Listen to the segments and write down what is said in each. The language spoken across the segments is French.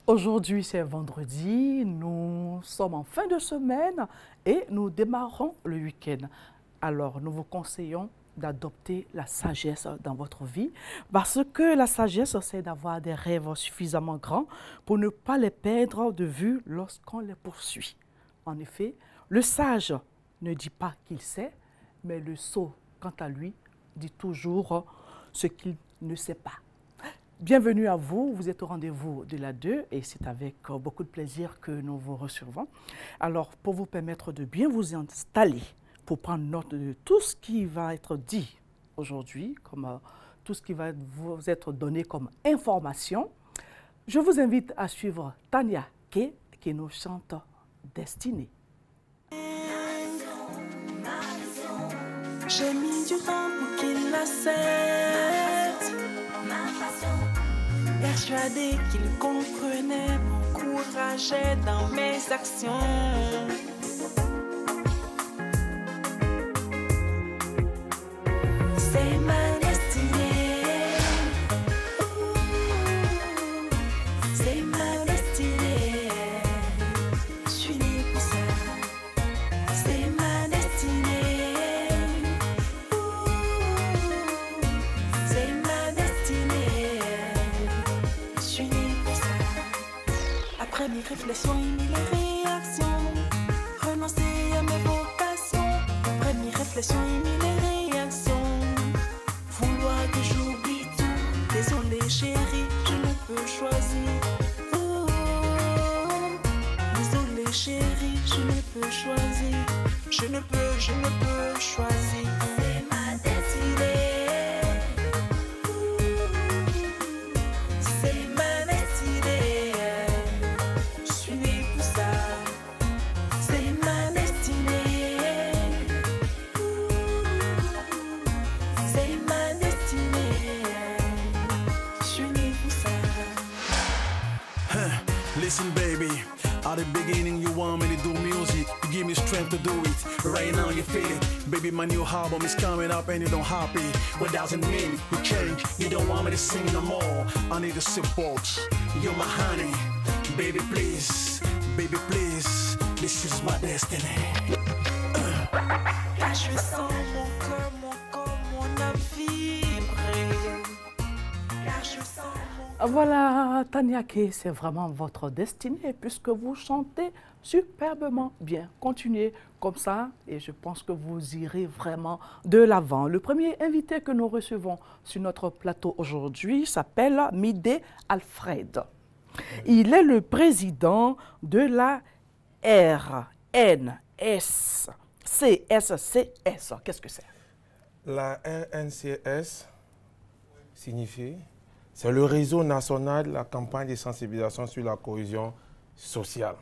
Aujourd'hui, c'est vendredi, nous sommes en fin de semaine et nous démarrons le week-end. Alors, nous vous conseillons d'adopter la sagesse dans votre vie parce que la sagesse, c'est d'avoir des rêves suffisamment grands pour ne pas les perdre de vue lorsqu'on les poursuit. En effet, le sage ne dit pas qu'il sait, mais le sot, quant à lui, dit toujours ce qu'il ne sait pas. Bienvenue à vous, vous êtes au rendez-vous de la 2 et c'est avec beaucoup de plaisir que nous vous recevons. Alors, pour vous permettre de bien vous installer, pour prendre note de tout ce qui va être dit aujourd'hui, comme tout ce qui va vous être donné comme information, je vous invite à suivre Tania K qui nous chante Destinée. J'ai mis du temps pour qu'il l'accepte, persuadé qu'il comprenait, m'encourageait dans mes actions. C'est ma destinée, c'est ma destinée, je suis née pour ça. C'est ma destinée, c'est ma destinée, je suis née pour ça. Après mes réflexions et mes réactions, renoncer à mes vocations. Après mes réflexions et mes réactions, vouloir que j'oublie tout. Désolé chérie, je ne peux choisir. Oh, désolé chérie, je ne peux choisir. Je ne peux choisir. C'est ma destinée. C'est ma destinée. Je suis née pour ça. C'est ma destinée. C'est ma destinée. Je suis née pour ça. Listen, baby. At the beginning, you want me to do music. You give me strength to do it. Right now, you feel it. Baby, my new album is coming up and you don't happy. What doesn't mean you change. You don't want me to sing no more. I need the support. You're my honey. Baby, please. Baby, please. This is my destiny. Là, je sens mon corps, mon âme vibrer. Là, je sens mon Voilà, Tania K, c'est vraiment votre destinée puisque vous chantez superbement bien. Continuez comme ça et je pense que vous irez vraiment de l'avant. Le premier invité que nous recevons sur notre plateau aujourd'hui s'appelle Midé Alfred. Il est le président de la RNS. CSCS. Qu'est-ce que c'est? La RNCS signifie, c'est le réseau national de la campagne de sensibilisation sur la cohésion sociale.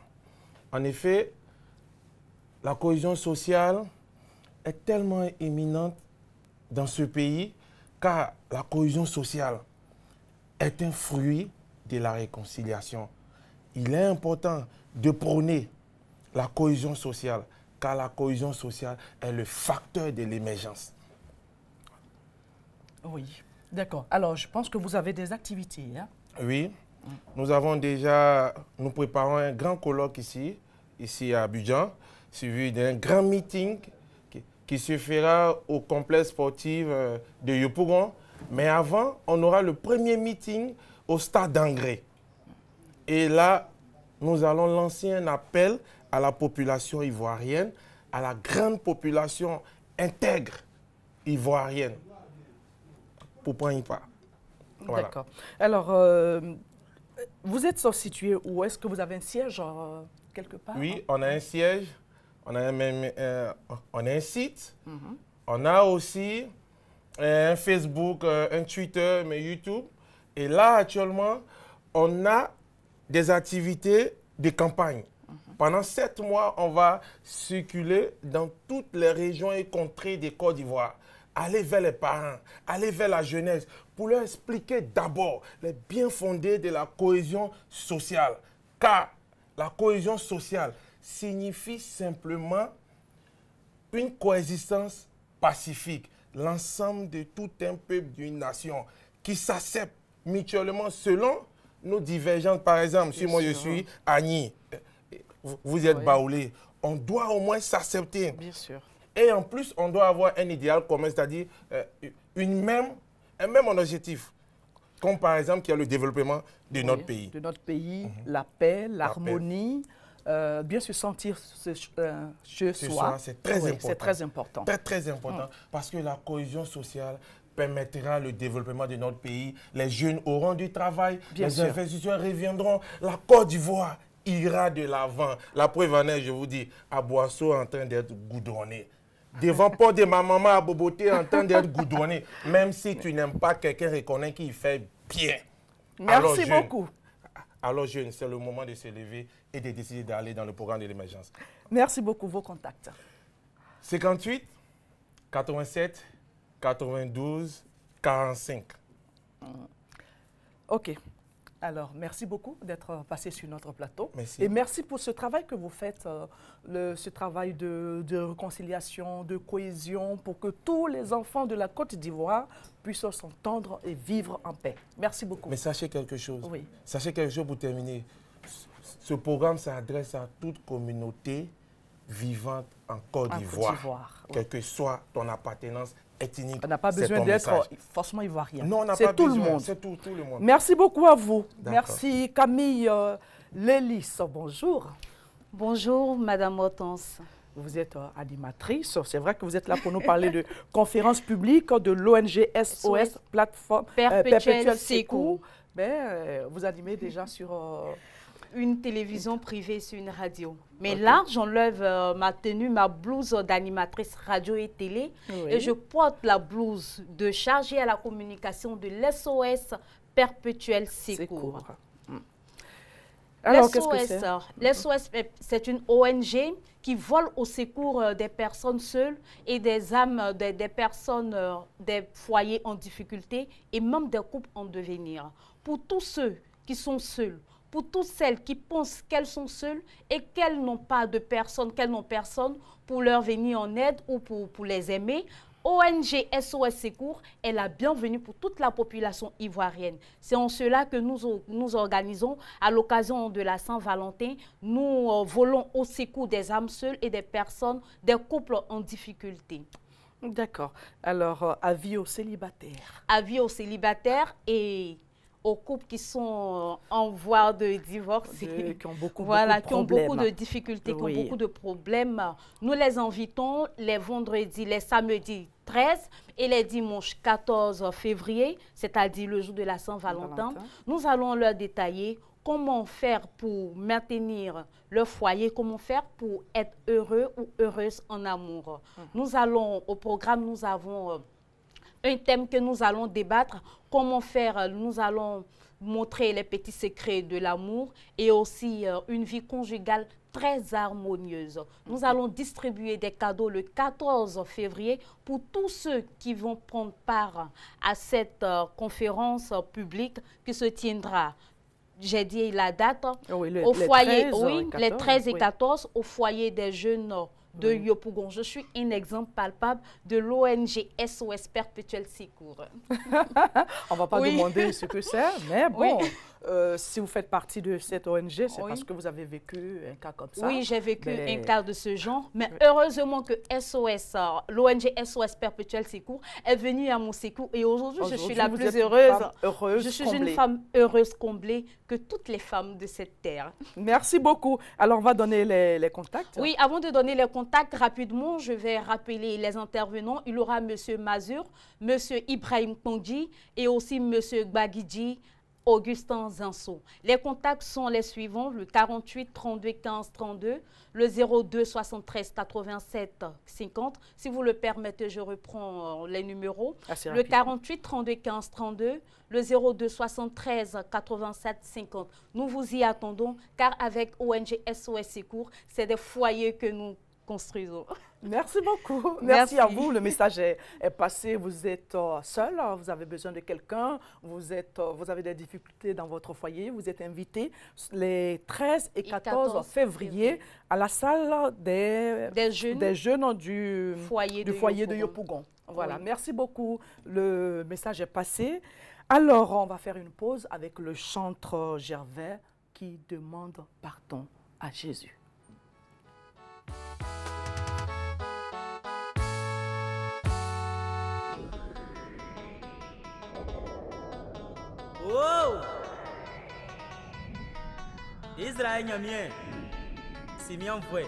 En effet, la cohésion sociale est tellement éminente dans ce pays car la cohésion sociale est un fruit de la réconciliation. Il est important de prôner la cohésion sociale car la cohésion sociale est le facteur de l'émergence. Oui, d'accord. Alors, je pense que vous avez des activités, hein? Oui, nous préparons un grand colloque ici à Abidjan, suivi d'un grand meeting qui se fera au complexe sportif de Yopougon. Mais avant, on aura le premier meeting au stade d'Angré. Et là, nous allons lancer un appel à la population ivoirienne, à la grande population intègre ivoirienne, pour prendre part. Voilà. D'accord. Alors, vous êtes situé où? Est-ce que vous avez un siège quelque part? Oui, on a un siège, on a un site, on a aussi un Facebook, un Twitter, mais YouTube. Et là, actuellement, on a des activités de campagne. Pendant 7 mois, on va circuler dans toutes les régions et contrées de Côte d'Ivoire. Aller vers les parents, aller vers la jeunesse, pour leur expliquer d'abord les bien-fondés de la cohésion sociale. Car la cohésion sociale signifie simplement une coexistence pacifique, l'ensemble de tout un peuple d'une nation qui s'accepte mutuellement selon nos divergences. Par exemple, si moi je suis Annie, vous êtes Baoulé, on doit au moins s'accepter. Bien sûr. Et en plus, on doit avoir un idéal commun, c'est-à-dire un même objectif. Comme par exemple, qui est le développement de notre pays. De notre pays, la paix, l'harmonie, bien se sentir chez soi. C'est très important. C'est très important. Très important, parce que la cohésion sociale permettra le développement de notre pays. Les jeunes auront du travail, les investisseurs reviendront. La Côte d'Ivoire ira de l'avant. La preuve en est, je vous dis, à Boisseau en train d'être goudronné. Devant Port de ma maman à Boboté en train d'être goudronné. Même si tu n'aimes pas quelqu'un, reconnais qu'il fait bien. Merci beaucoup. Alors jeune, c'est le moment de se lever et de décider d'aller dans le programme de l'émergence. Merci beaucoup. Vos contacts. 58 87 92 45. OK. Alors, merci beaucoup d'être passé sur notre plateau. Merci. Et merci pour ce travail que vous faites, ce travail de réconciliation, de cohésion, pour que tous les enfants de la Côte d'Ivoire puissent s'entendre et vivre en paix. Merci beaucoup. Mais sachez quelque chose. Oui. Sachez quelque chose pour terminer. Ce programme s'adresse à toute communauté vivante en Côte d'Ivoire. Quelle que soit ton appartenance ethnique. On n'a pas besoin d'être forcément ivoirien. Non, on n'a pas besoin. C'est tout le monde. C'est tout le monde. Merci beaucoup à vous. Merci Camille Lélis. Bonjour. Bonjour Madame Hortense. Vous êtes animatrice. C'est vrai que vous êtes là pour nous parler de conférences publiques de l'ONG SOS Plateforme Perpétuel Secours. Vous animez déjà sur... une télévision privée sur une radio. Mais là, j'enlève ma tenue, ma blouse d'animatrice radio et télé. Et je porte la blouse de chargée à la communication de l'SOS Perpétuel Secours. Alors, qu'est-ce que c'est? L'SOS, c'est une ONG qui vole au secours des personnes seules et des âmes, des personnes, des foyers en difficulté et même des couples en devenir. Pour tous ceux qui sont seuls, pour toutes celles qui pensent qu'elles sont seules et qu'elles n'ont pas de personne, qu'elles n'ont personne pour leur venir en aide ou pour les aimer, ONG SOS Secours est la bienvenue pour toute la population ivoirienne. C'est en cela que nous organisons, à l'occasion de la Saint-Valentin, nous volons au secours des âmes seules et des personnes, des couples en difficulté. D'accord. Alors, avis aux célibataires. Avis aux célibataires et aux couples qui sont en voie de divorce, qui ont beaucoup, qui ont beaucoup de difficultés, qui ont beaucoup de problèmes. Nous les invitons les vendredis, les samedis 13 et les dimanches 14 février, c'est-à-dire le jour de la Saint-Valentin. Nous allons leur détailler comment faire pour maintenir leur foyer, comment faire pour être heureux ou heureuse en amour. Nous allons, au programme, nous avons un thème que nous allons débattre, comment faire, nous allons montrer les petits secrets de l'amour et aussi une vie conjugale très harmonieuse. Nous allons distribuer des cadeaux le 14 février pour tous ceux qui vont prendre part à cette conférence publique qui se tiendra. J'ai dit la date, au foyer, les 13 et 14, au foyer des jeunes de Yopougon. Je suis un exemple palpable de l'ONG SOS Perpétuel Secours. On ne va pas demander ce que c'est, mais bon, si vous faites partie de cette ONG, c'est parce que vous avez vécu un cas comme ça. Oui, j'ai vécu un cas de ce genre, mais heureusement que SOS, l'ONG SOS Perpétuel Secours est venue à mon secours et aujourd'hui, je suis la plus heureuse. Je suis une femme heureuse, comblée que toutes les femmes de cette terre. Merci beaucoup. Alors, on va donner les contacts. Oui, avant de donner les contacts, rapidement, je vais rappeler les intervenants. Il y aura M. Mazur, M. Ibrahim Kondji et aussi M. Gbagidji, Augustin Zinso. Les contacts sont les suivants, le 48 32 15 32, le 02 73 87 50. Si vous le permettez, je reprends les numéros. Le 48 32 15 32, le 02 73 87 50. Nous vous y attendons car avec ONG SOS Secours, c'est des foyers que nous construisons. Merci beaucoup. Merci à vous. Le message est passé. Vous êtes seul, vous avez besoin de quelqu'un, vous avez des difficultés dans votre foyer, vous êtes invité les 13 et 14 février à la salle des jeunes du foyer de Yopougon. Voilà, merci beaucoup. Le message est passé. Alors, on va faire une pause avec le chanteur Gervais qui demande pardon à Jésus. Oh! Israël Nyamien, Simeon Voué.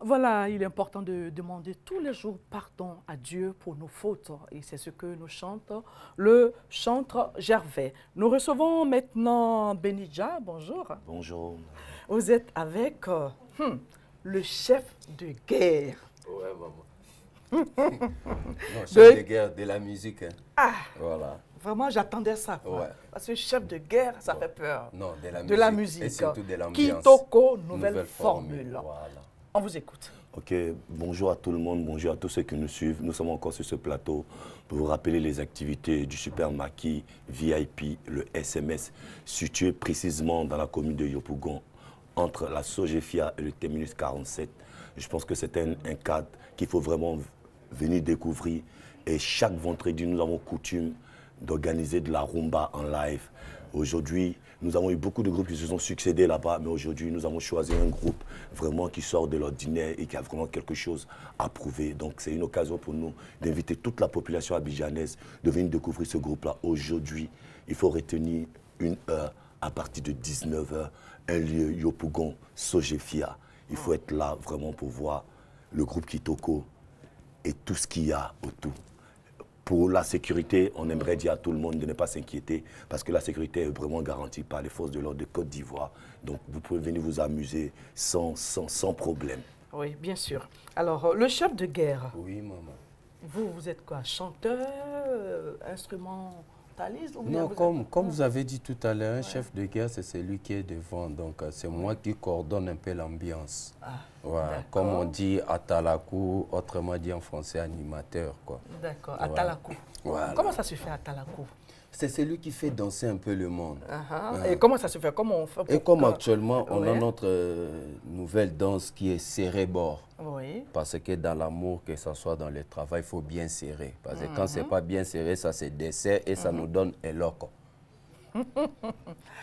Voilà, il est important de demander tous les jours pardon à Dieu pour nos fautes. Et c'est ce que nous chante le chanteur Gervais. Nous recevons maintenant Benidja. Bonjour. Bonjour. Vous êtes avec le chef de guerre. Ouais, maman. Non, chef de guerre de la musique. Hein. Ah, voilà. Vraiment, j'attendais ça. Ouais. Parce que chef de guerre, ça fait peur. Non, de la musique. Et surtout de l'ambiance. Kitoko, nouvelle formule. Voilà. On vous écoute. Ok, bonjour à tout le monde, bonjour à tous ceux qui nous suivent. Nous sommes encore sur ce plateau pour vous rappeler les activités du Super Maki VIP, le SMS, situé précisément dans la commune de Yopougon, entre la Sogefia et le Terminus 47. Je pense que c'est un cadre qu'il faut vraiment venir découvrir. Et chaque vendredi, nous avons coutume d'organiser de la rumba en live. Aujourd'hui, nous avons eu beaucoup de groupes qui se sont succédés là-bas, mais aujourd'hui, nous avons choisi un groupe vraiment qui sort de l'ordinaire et qui a vraiment quelque chose à prouver. Donc, c'est une occasion pour nous d'inviter toute la population abidjanaise de venir découvrir ce groupe-là. Aujourd'hui, il faut retenir une heure à partir de 19h, un lieu Yopougon, Sogefia. Il faut être là vraiment pour voir le groupe Kitoko et tout ce qu'il y a autour. Pour la sécurité, on aimerait dire à tout le monde de ne pas s'inquiéter parce que la sécurité est vraiment garantie par les forces de l'ordre de Côte d'Ivoire. Donc, vous pouvez venir vous amuser sans problème. Oui, bien sûr. Alors, le chef de guerre. Oui, maman. Vous êtes quoi? Chanteur, instrumentaliste ou non, comme vous avez dit tout à l'heure, un chef de guerre, c'est celui qui est devant. Donc, c'est moi qui coordonne un peu l'ambiance. Ah, voilà. Comme on dit Atalakou, autrement dit en français animateur. D'accord, Atalakou. Voilà. Comment ça se fait Atalakou? C'est celui qui fait danser un peu le monde. Et comment ça se fait? Comment on fait pour Et comme actuellement, on a notre nouvelle danse qui est serré bord. Oui. Parce que dans l'amour, que ce soit dans le travail, il faut bien serrer. Parce que quand ce n'est pas bien serré, ça se dessert et ça nous donne un loco. Vous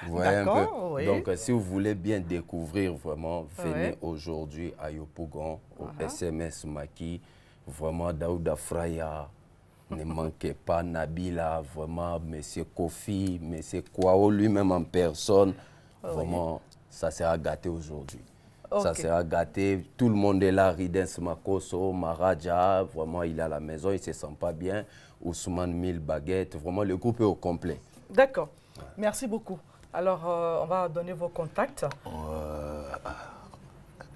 voyez un peu? Oui. Donc, si vous voulez bien découvrir vraiment, venez aujourd'hui à Yopougon, au SMS Maki, vraiment Daouda Fraya. Ne manquez pas Nabila, vraiment, M. Kofi, M. Kwao lui-même en personne. Vraiment, ça sera gâté aujourd'hui. Okay. Ça sera gâté. Tout le monde est là. Ridens Makoso, Maraja, vraiment, il est à la maison, il ne se sent pas bien. Ousmane 1000 baguettes, vraiment, le groupe est au complet. D'accord. Merci beaucoup. Alors, on va donner vos contacts.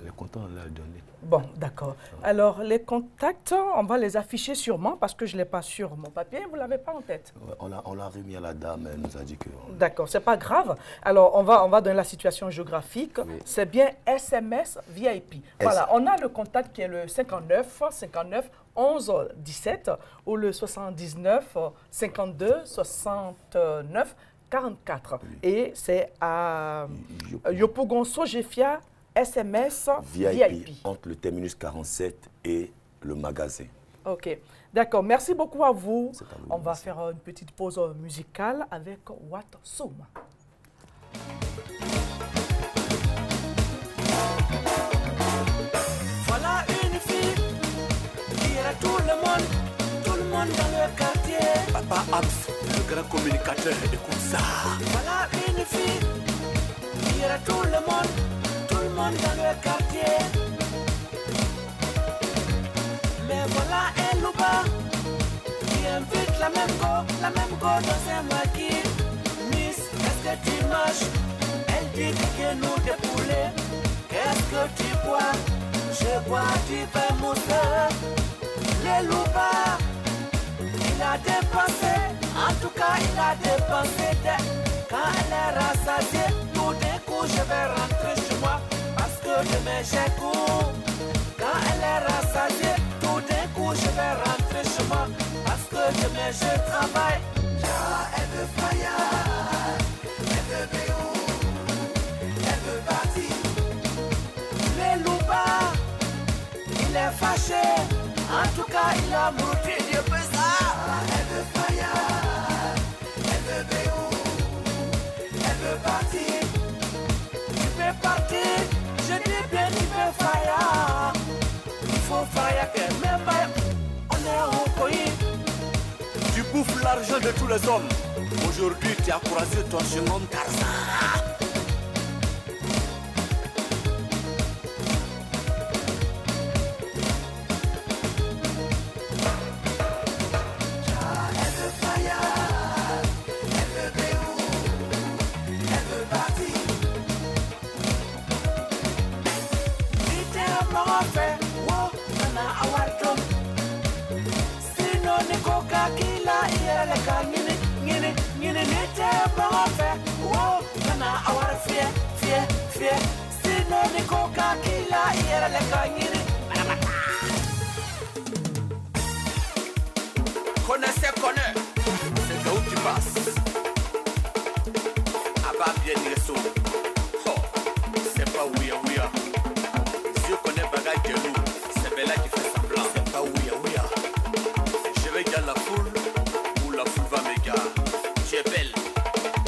Les contacts, on l'a donné. Bon, d'accord. Alors, les contacts, on va les afficher sûrement parce que je ne l'ai pas sur mon papier. Vous ne l'avez pas en tête? Ouais, on l'a remis à la dame, elle nous a dit que... D'accord, ce n'est pas grave. Alors, on va donner la situation géographique. Oui. C'est bien SMS VIP. Voilà, on a le contact qui est le 59 59 11 17 ou le 79 52 69 44. Oui. Et c'est à Yopougon Sojefia SMS VIP. Entre le terminus 47 et le magasin. OK. D'accord. Merci beaucoup à vous. On va faire une petite pause musicale avec Watsoum. Voilà une fille qui ira tout le monde dans le quartier. Papa Abs, le grand communicateur, écoute ça. Voilà une fille qui ira tout le monde dans le quartier. Mais voilà un loupa qui invite la même go dans un maquis. Miss, est-ce que tu marches? Elle dit que nous des poulets. Qu'est-ce que tu bois? Je bois du pain mousseux. Le loupa, il a dépensé, en tout cas il a dépensé. Quand elle est rassasiée, tout d'un coup je vais rentrer chez moi. Demain j'ai cours. Quand elle est rassasiée, tout d'un coup je vais rentrer chez moi. Parce que demain je travaille. Elle veut fire, elle veut béou, elle veut partir. Le loupa, il est fâché. En tout cas il a brouté Dieu peut ça. Elle veut fire, elle veut béou, elle veut partir. Tu peux partir. Je dis bien tu peux faire. Il faut faire que même on est au pays. Tu bouffes l'argent de tous les hommes. Aujourd'hui tu as croisé ton second Tarzan. Connais, c'est là où tu passes. Abba bien réseau. Oh, c'est pas ouïa. Si on connaît bagage de nous, c'est Bella qui fait semblant. C'est pas ouïa. Je vais gagner la foule ou la foule va me gare. Tu es belle,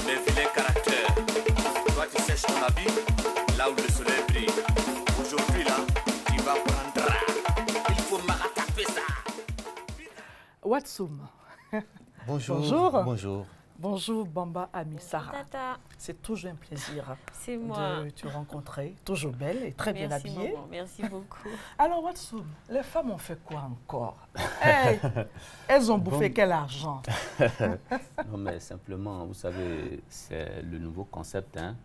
mais vilain caractère. Toi tu sèches ton habit là où le soleil brille. Aujourd'hui là, tu vas prendre. Il faut m'attaquer ça. Watsoum. Bonjour. Bonjour Bamba Amisara. Tata. C'est toujours un plaisir de te rencontrer. Toujours belle et très bien habillée. Maman, merci beaucoup. Alors Watsoum, les femmes ont fait quoi encore? Elles ont bouffé quel argent? Non mais simplement, vous savez, c'est le nouveau concept. Hein?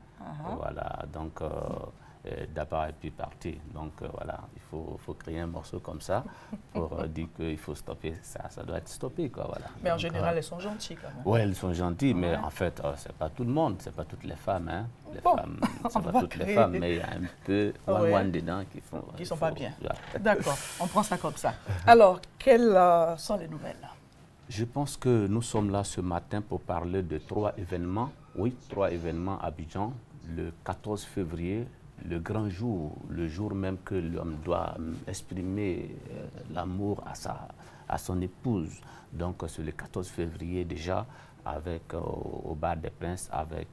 Voilà, donc d'abord et puis partir. Donc voilà, il faut créer un morceau comme ça pour dire qu'il faut stopper ça. Ça doit être stoppé, quoi, voilà. Mais en général, elles sont gentilles quand même. Oui, elles sont gentilles, mais en fait, c'est pas tout le monde, c'est pas toutes les femmes. Hein. Les femmes, c'est pas toutes les femmes, mais il y a un peu one dedans qui font... Qui sont pas bien. D'accord, on prend ça comme ça. Alors, quelles sont les nouvelles? Je pense que nous sommes là ce matin pour parler de 3 événements. Oui, 3 événements à Abidjan. Le 14 février, le grand jour, le jour même que l'homme doit exprimer l'amour à son épouse. Donc c'est le 14 février déjà, avec au Bar des Princes, avec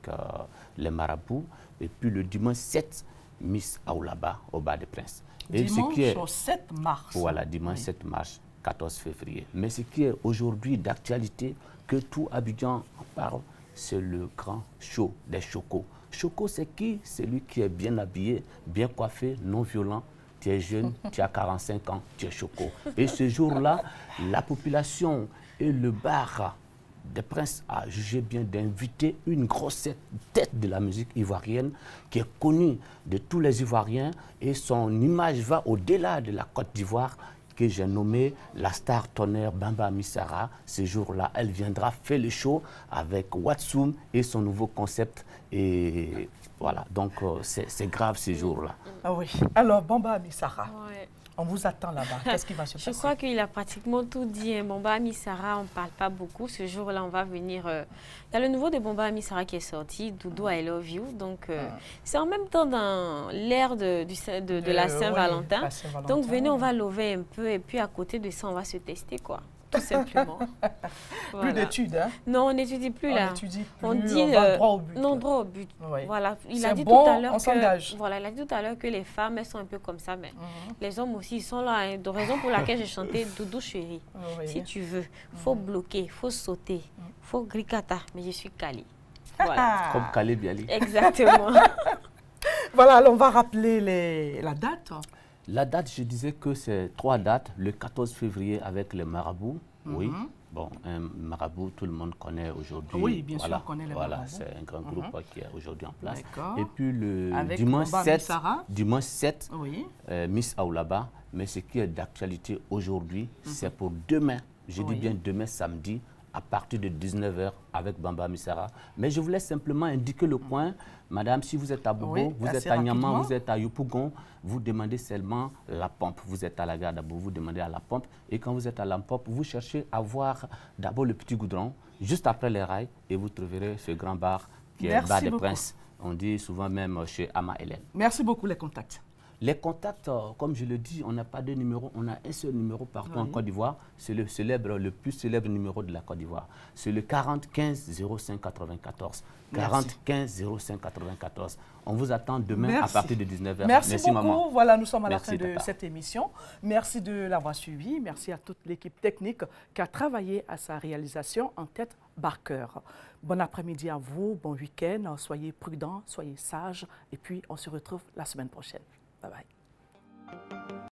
les marabouts. Et puis le dimanche 7, Miss Aoulaba au Bar des Princes. Et dimanche au 7 mars. Voilà, dimanche 7 mars, 14 février. Mais ce qui est aujourd'hui d'actualité, que tout Abidjan en parle, c'est le grand show des chocos. Choco, c'est qui? C'est lui qui est bien habillé, bien coiffé, non violent. Tu es jeune, tu as 45 ans, tu es Choco. Et ce jour-là, la population et le bar des Princes a jugé bien d'inviter une grosse tête de la musique ivoirienne qui est connue de tous les Ivoiriens et son image va au-delà de la Côte d'Ivoire, que j'ai nommé la star tonnerre Bamba Missara. Ce jour-là, elle viendra faire le show avec Watsoum et son nouveau concept. Et voilà, donc c'est grave ce jour-là. Ah oui. Alors, Bamba Missara, ouais. On vous attend là-bas. Qu'est-ce qui va se passer? Je crois qu'il a pratiquement tout dit. Bamba Missara, on ne parle pas beaucoup. Ce jour-là, on va venir... Il y a le nouveau de Bamba Missara qui est sorti, Doudou I Love You. Donc, c'est en même temps dans l'ère de la Saint-Valentin. Oui, donc, venez, on va lever un peu. Et puis, à côté de ça, on va se tester, quoi. Tout simplement. Voilà. Plus d'études, hein? Non, on n'étudie plus là. On dit on va droit au but. Non, droit au but. Oui. Voilà. Il a dit bon, tout à l'heure que voilà, il a dit tout à l'heure que les femmes elles sont un peu comme ça, mais les hommes aussi ils sont là. Hein, de raison pour laquelle j'ai chanté Doudou chérie. Oui. Si tu veux, faut bloquer, faut sauter, faut gricata, mais je suis Kali. Voilà. Comme Kali Biali. Exactement. Voilà, alors on va rappeler la date. La date, je disais que c'est 3 dates. Le 14 février avec les marabouts. Oui. Bon, un marabout, tout le monde connaît aujourd'hui. Oui, bien sûr, on connaît les marabouts. C'est un grand groupe qui est aujourd'hui en place. Et puis le avec dimanche 7, oui. Miss Aoulaba. Mais ce qui est d'actualité aujourd'hui, c'est pour demain. Je dis bien demain, samedi, à partir de 19h avec Bamba Missara. Mais je voulais simplement indiquer le point. Madame, si vous êtes à Bobo, vous êtes à Niamey, vous êtes à Yopougon, vous demandez seulement la pompe. Vous êtes à la gare d'Abo, vous demandez à la pompe. Et quand vous êtes à la pompe, vous cherchez à voir d'abord le petit goudron, juste après les rails, et vous trouverez ce grand bar qui est le bar des Princes. On dit souvent même chez Ama Hélène. Merci beaucoup, les contacts. Les contacts, comme je le dis, on n'a pas de numéro, on a un seul numéro partout en Côte d'Ivoire. C'est le plus célèbre numéro de la Côte d'Ivoire. C'est le 40 15 05 94. 40 15 05 94. On vous attend demain à partir de 19h. Merci beaucoup. Maman. Voilà, nous sommes à la fin de cette émission. Merci de l'avoir suivi. Merci à toute l'équipe technique qui a travaillé à sa réalisation en tête Barker. Bon après-midi à vous, bon week-end. Soyez prudents, soyez sages. Et puis, on se retrouve la semaine prochaine. Bye bye.